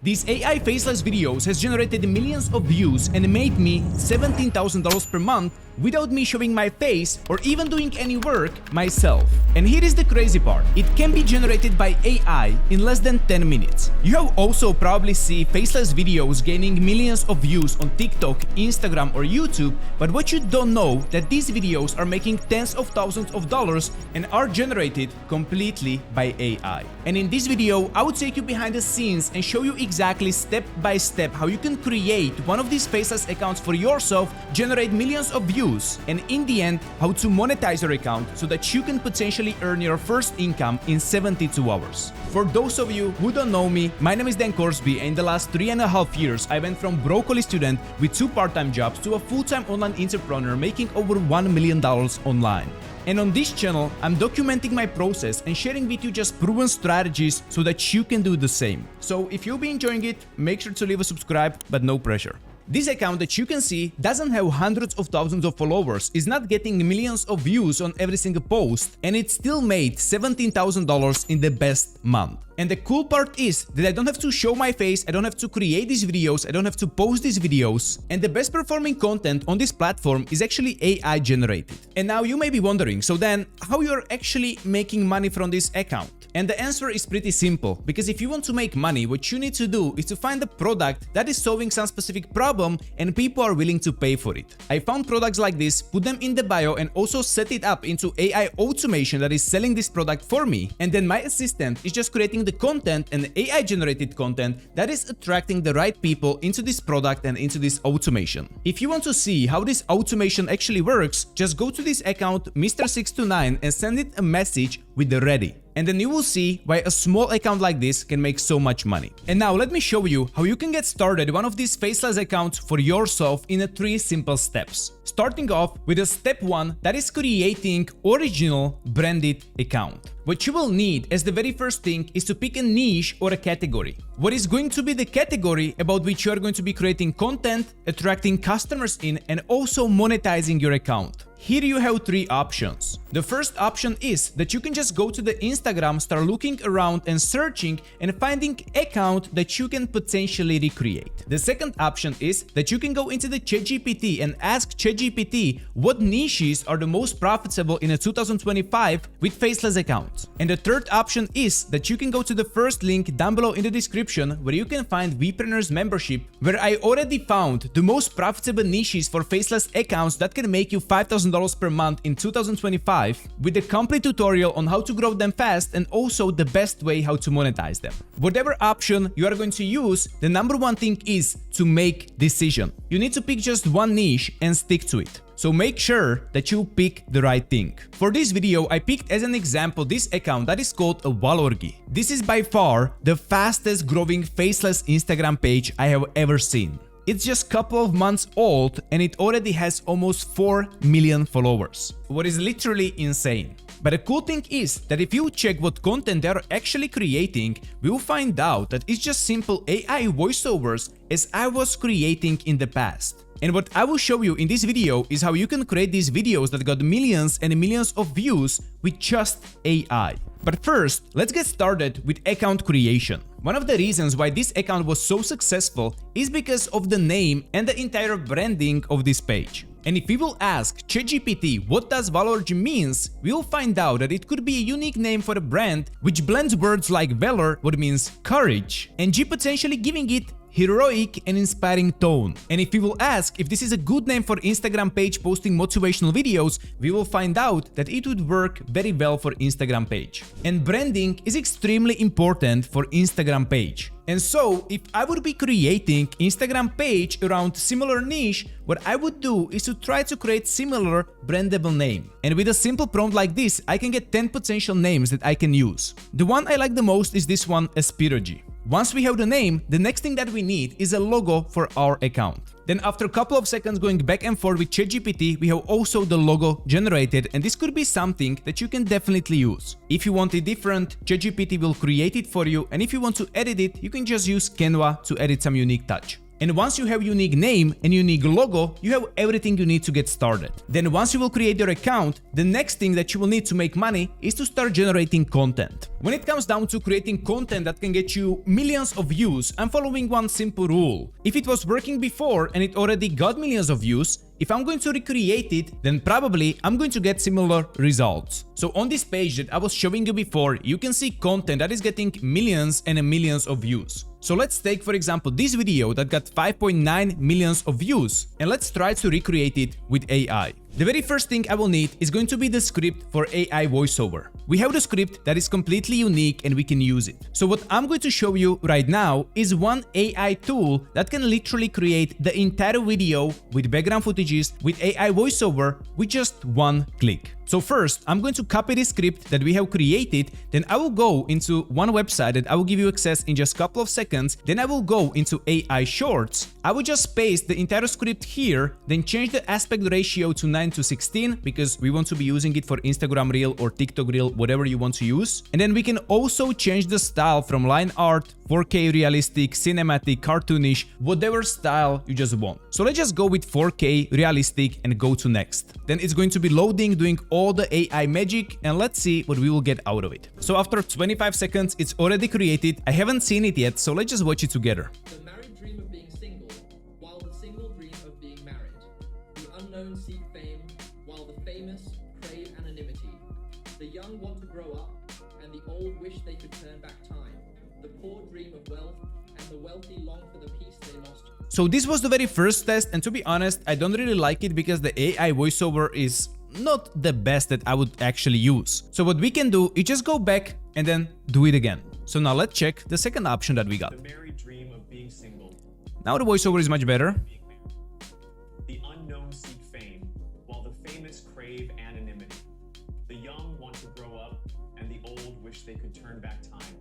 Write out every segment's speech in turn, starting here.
These AI faceless videos has generated millions of views and made me $17,000 per month without me showing my face or even doing any work myself. And here is the crazy part. It can be generated by AI in less than 10 minutes. You have also probably seen faceless videos gaining millions of views on TikTok, Instagram or YouTube, but what you don't know that these videos are making tens of thousands of dollars and are generated completely by AI. And in this video, I would take you behind the scenes and show you exactly step by step how you can create one of these faceless accounts for yourself, generate millions of views, and in the end, how to monetize your account so that you can potentially earn your first income in 72 hours. For those of you who don't know me, my name is Korsby, and in the last 3.5 years, I went from broccoli student with 2 part-time jobs to a full-time online entrepreneur making over $1 million online. And on this channel, I'm documenting my process and sharing with you just proven strategies so that you can do the same. So if you'll be enjoying it, make sure to leave a subscribe, but no pressure. This account that you can see doesn't have hundreds of thousands of followers, is not getting millions of views on every single post, and it still made $17,000 in the best month. And the cool part is that I don't have to show my face, I don't have to create these videos, I don't have to post these videos, and the best performing content on this platform is actually AI generated. And now you may be wondering, so then how you're actually making money from this account? And the answer is pretty simple, because if you want to make money, what you need to do is to find a product that is solving some specific problem and people are willing to pay for it. I found products like this, put them in the bio and also set it up into AI automation that is selling this product for me, and then my assistant is just creating the content and AI generated content that is attracting the right people into this product and into this automation. If you want to see how this automation actually works, just go to this account Mr629 and send it a message with the ready. And then you will see why a small account like this can make so much money. And now let me show you how you can get started one of these faceless accounts for yourself in 3 simple steps. Starting off with a step 1, that is creating original branded account. What you will need as the very first thing is to pick a niche or a category. What is going to be the category about which you are going to be creating content, attracting customers in, and also monetizing your account. Here you have 3 options. The first option is that you can just go to the Instagram, start looking around and searching and finding account that you can potentially recreate. The second option is that you can go into the ChatGPT and ask ChatGPT what niches are the most profitable in 2025 with faceless accounts. And the third option is that you can go to the first link down below in the description where you can find Vpreneurs membership, where I already found the most profitable niches for faceless accounts that can make you $5,000 per month in 2025 with a complete tutorial on how to grow them fast and also the best way how to monetize them. Whatever option you are going to use, the number one thing is to make decision. You need to pick just one niche and stick to it. So make sure that you pick the right thing. For this video, I picked as an example this account that is called a Valorgi. This is by far the fastest growing faceless Instagram page I have ever seen. It's just a couple of months old and it already has almost 4 million followers, what is literally insane. But the cool thing is that if you check what content they are actually creating, we will find out that it's just simple AI voiceovers as I was creating in the past. And what I will show you in this video is how you can create these videos that got millions and millions of views with just AI. But first, let's get started with account creation. One of the reasons why this account was so successful is because of the name and the entire branding of this page. And if we will ask ChatGPT what does Valorgi means, we will find out that it could be a unique name for a brand which blends words like valor, what means courage, and G potentially giving it heroic and inspiring tone. And if we will ask if this is a good name for Instagram page posting motivational videos, we will find out that it would work very well for Instagram page. And branding is extremely important for Instagram page. And so, if I would be creating Instagram page around similar niche, what I would do is to try to create similar brandable name. And with a simple prompt like this, I can get 10 potential names that I can use. The one I like the most is this one, Aspirogy. Once we have the name, the next thing that we need is a logo for our account. Then after a couple of seconds going back and forth with ChatGPT, we have also the logo generated, and this could be something that you can definitely use. If you want it different, ChatGPT will create it for you, and if you want to edit it, you can just use Canva to edit some unique touch. And once you have unique name and unique logo, you have everything you need to get started. Then once you will create your account, the next thing that you will need to make money is to start generating content. When it comes down to creating content that can get you millions of views, I'm following one simple rule. If it was working before and it already got millions of views, if I'm going to recreate it, then probably I'm going to get similar results. So on this page that I was showing you before, you can see content that is getting millions and millions of views. So let's take, for example, this video that got 5.9 millions of views, and let's try to recreate it with AI. The very first thing I will need is going to be the script for AI voiceover. We have the script that is completely unique and we can use it. So what I'm going to show you right now is one AI tool that can literally create the entire video with background footages with AI voiceover with just one click. So first, I'm going to copy the script that we have created, then I will go into one website that I will give you access in just a couple of seconds, then I will go into AI Shorts. I will just paste the entire script here, then change the aspect ratio to 9:16 because we want to be using it for Instagram Reel or TikTok Reel, whatever you want to use. And then we can also change the style from line art, 4K realistic, cinematic, cartoonish, whatever style you just want. So let's just go with 4K realistic and go to next. Then it's going to be loading, doing all the AI magic, and let's see what we will get out of it. So after 25 seconds, it's already created. I haven't seen it yet, so let's just watch it together. The married dream of being single, while the single dream of being married. The unknown seek fame, while the famous crave anonymity. The young want to grow up, and the old wish they could turn back time. The poor dream of wealth, and the wealthy long for the peace they lost. So this was the very first test, and to be honest, I don't really like it because the AI voiceover is not the best that I would actually use. So what we can do is just go back and then do it again. So now let's check the second option that we got. The married dream of being single. Now the voiceover is much better. The unknown seek fame, while the famous crave anonymity. The young want to grow up, and the old wish they could turn back time.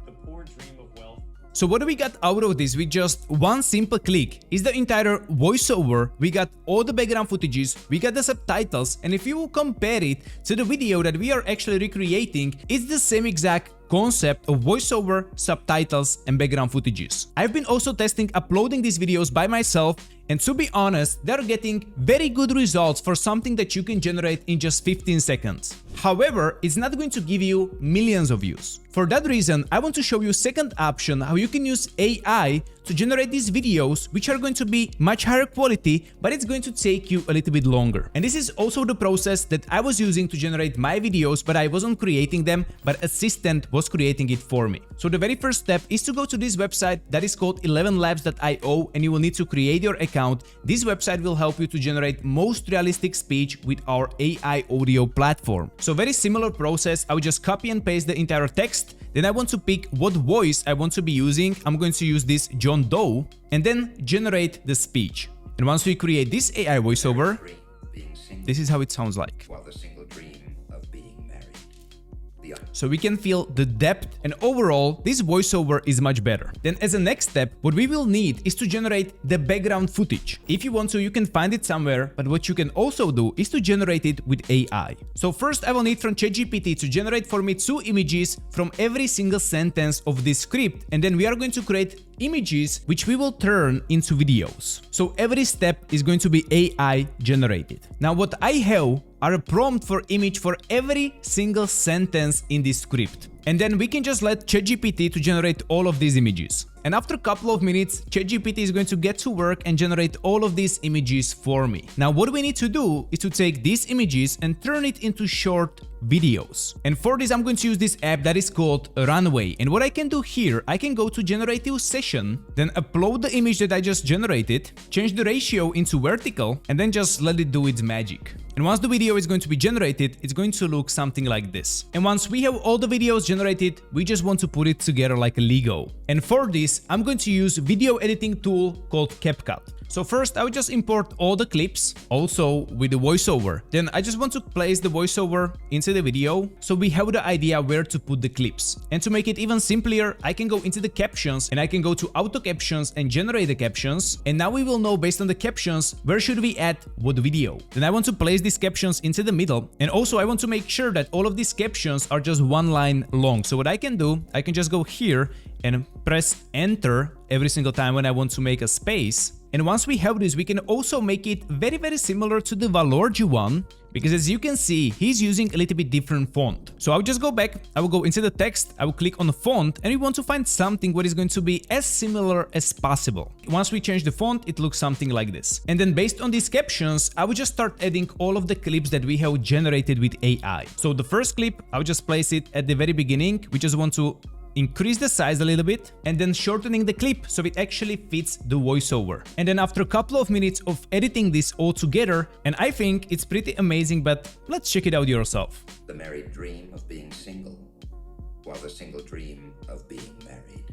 The poor dream of wealth. So what do we got out of this with just one simple click? Is the entire voiceover, we got all the background footages, we got the subtitles, and if you will compare it to the video that we are actually recreating, it's the same exact concept of voiceover, subtitles, and background footages. I've been also testing uploading these videos by myself, and to be honest, they're getting very good results for something that you can generate in just 15 seconds. However, it's not going to give you millions of views. For that reason, I want to show you second option how you can use AI to generate these videos which are going to be much higher quality, but it's going to take you a little bit longer. And this is also the process that I was using to generate my videos, but I wasn't creating them, but assistant was creating it for me. So the very first step is to go to this website that is called 11labs.io, and you will need to create your account. This website will help you to generate most realistic speech with our AI audio platform. So very similar process. I will just copy and paste the entire text. Then I want to pick what voice I want to be using. I'm going to use this John Doe and then generate the speech. And once we create this AI voiceover, this is how it sounds like. So we can feel the depth, and overall this voiceover is much better. Then as a next step, what we will need is to generate the background footage. If you want to, you can find it somewhere, but what you can also do is to generate it with AI. So first I will need from ChatGPT to generate for me 2 images from every single sentence of this script, and then we are going to create images which we will turn into videos. So every step is going to be AI generated. Now what I have are a prompt for image for every single sentence in this script. And then we can just let ChatGPT to generate all of these images. And after a couple of minutes, ChatGPT is going to get to work and generate all of these images for me. Now what we need to do is to take these images and turn it into short videos. And for this I'm going to use this app that is called Runway. And what I can do here, I can go to generative session, then upload the image that I just generated, change the ratio into vertical, and then just let it do its magic. And once the video is going to be generated, it's going to look something like this. And once we have all the videos generated, we just want to put it together like a Lego. And for this, I'm going to use video editing tool called CapCut. So first I will just import all the clips, also with the voiceover. Then I just want to place the voiceover into the video, so we have the idea where to put the clips. And to make it even simpler, I can go into the captions and I can go to auto captions and generate the captions. And now we will know based on the captions, where should we add what video. Then I want to place these captions into the middle. And also I want to make sure that all of these captions are just one line long. So what I can do, I can just go here and press enter every single time when I want to make a space. And once we have this, we can also make it very, very similar to the Valorgy one, because as you can see, he's using a little bit different font. So I'll just go back, I will go into the text, I will click on the font, and we want to find something what is going to be as similar as possible. Once we change the font, it looks something like this. And then based on these captions, I will just start adding all of the clips that we have generated with AI. So the first clip, I'll just place it at the very beginning. We just want to increase the size a little bit and then shortening the clip so it actually fits the voiceover. And then after a couple of minutes of editing this all together, and I think it's pretty amazing, but let's check it out yourself. The married dream of being single, while the single dream of being married.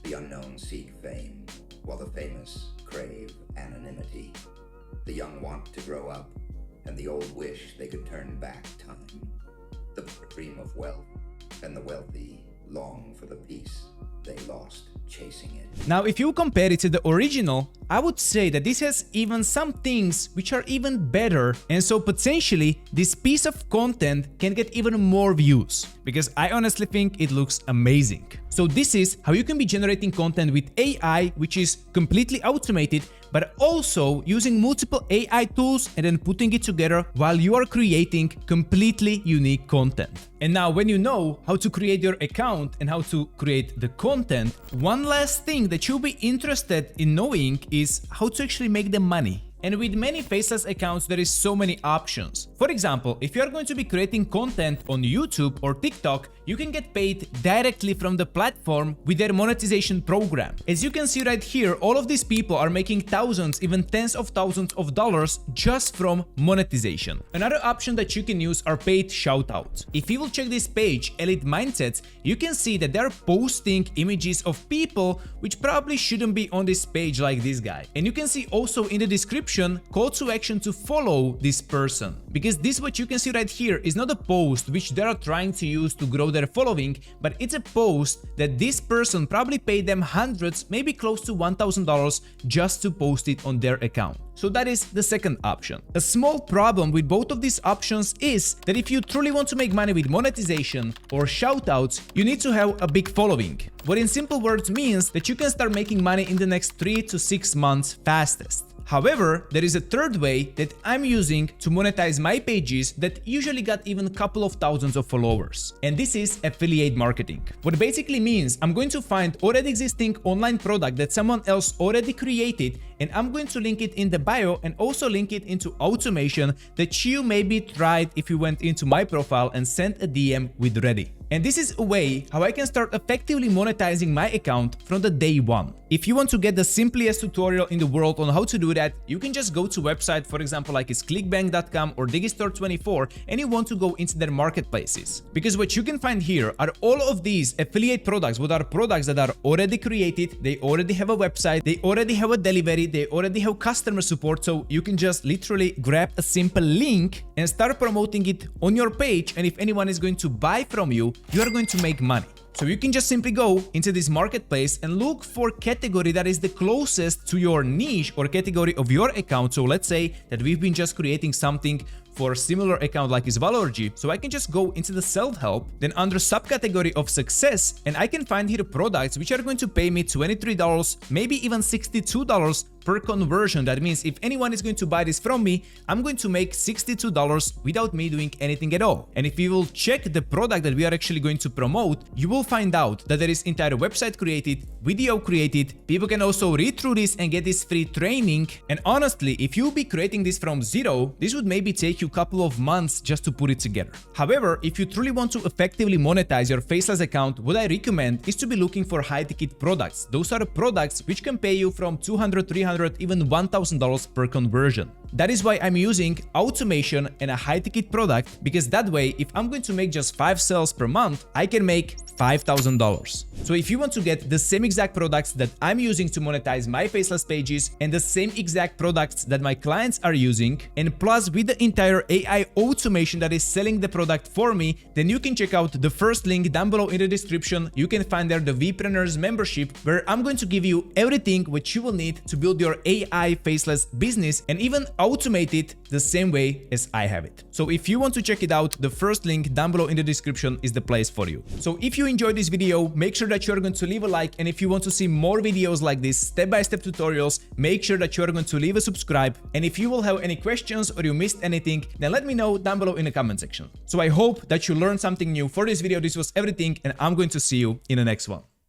The unknown seek fame, while the famous crave anonymity. The young want to grow up, and the old wish they could turn back time. The dream of wealth, and the wealthy long for the peace they lost chasing it. Now, if you compare it to the original, I would say that this has even some things which are even better, and so potentially this piece of content can get even more views, because I honestly think it looks amazing. So this is how you can be generating content with AI, which is completely automated, but also using multiple AI tools and then putting it together while you are creating completely unique content. And now when you know how to create your account and how to create the content, one last thing that you'll be interested in knowing is how to actually make the money. And with many faceless accounts, there is so many options. For example, if you are going to be creating content on YouTube or TikTok, you can get paid directly from the platform with their monetization program. As you can see right here, all of these people are making thousands, even tens of thousands of dollars just from monetization. Another option that you can use are paid shoutouts. If you will check this page, Elite Mindsets, you can see that they're posting images of people which probably shouldn't be on this page, like this guy. And you can see also in the description call to action to follow this person, because this what you can see right here is not a post which they are trying to use to grow their following, but it's a post that this person probably paid them hundreds, maybe close to $1,000 just to post it on their account. So that is the second option. A small problem with both of these options is that if you truly want to make money with monetization or shoutouts, you need to have a big following. What in simple words means that you can start making money in the next 3 to 6 months fastest. However, there is a third way that I'm using to monetize my pages that usually got even a couple of thousands of followers. And this is affiliate marketing. What basically means I'm going to find already existing online product that someone else already created, and I'm going to link it in the bio and also link it into automation that you maybe tried if you went into my profile and sent a DM with ready. And this is a way how I can start effectively monetizing my account from the day one. If you want to get the simplest tutorial in the world on how to do that, you can just go to website, for example, like it's clickbank.com or Digistore24, and you want to go into their marketplaces. Because what you can find here are all of these affiliate products, what are products that are already created, they already have a website, they already have a delivery, they already have customer support, so you can just literally grab a simple link and start promoting it on your page, and if anyone is going to buy from you, you are going to make money. So you can just simply go into this marketplace and look for category that is the closest to your niche or category of your account. So let's say that we've been just creating something for a similar account like is Valorgy. So I can just go into the self-help, then under subcategory of success, and I can find here products which are going to pay me $23, maybe even $62 per conversion. That means if anyone is going to buy this from me, I'm going to make $62 without me doing anything at all. And if you will check the product that we are actually going to promote, you will find out that there is entire website created, video created, people can also read through this and get this free training. And honestly, if you'll be creating this from zero, this would maybe take you a couple of months just to put it together. However, if you truly want to effectively monetize your faceless account, what I recommend is to be looking for high-ticket products. Those are products which can pay you from $200, $300, even $1,000 per conversion. That is why I'm using automation and a high-ticket product, because that way, if I'm going to make just 5 sales per month, I can make $5,000. So if you want to get the same exact products that I'm using to monetize my faceless pages and the same exact products that my clients are using, and plus with the entire AI automation that is selling the product for me, then you can check out the first link down below in the description. You can find there the VPreneurs membership, where I'm going to give you everything which you will need to build your AI faceless business, and even automate it the same way as I have it. So if you want to check it out, the first link down below in the description is the place for you. So if you enjoyed this video, make sure that you're going to leave a like, and if you want to see more videos like this, step-by-step tutorials, make sure that you're going to leave a subscribe. And if you will have any questions or you missed anything, then let me know down below in the comment section. So I hope that you learned something new for this video. This was everything, and I'm going to see you in the next one.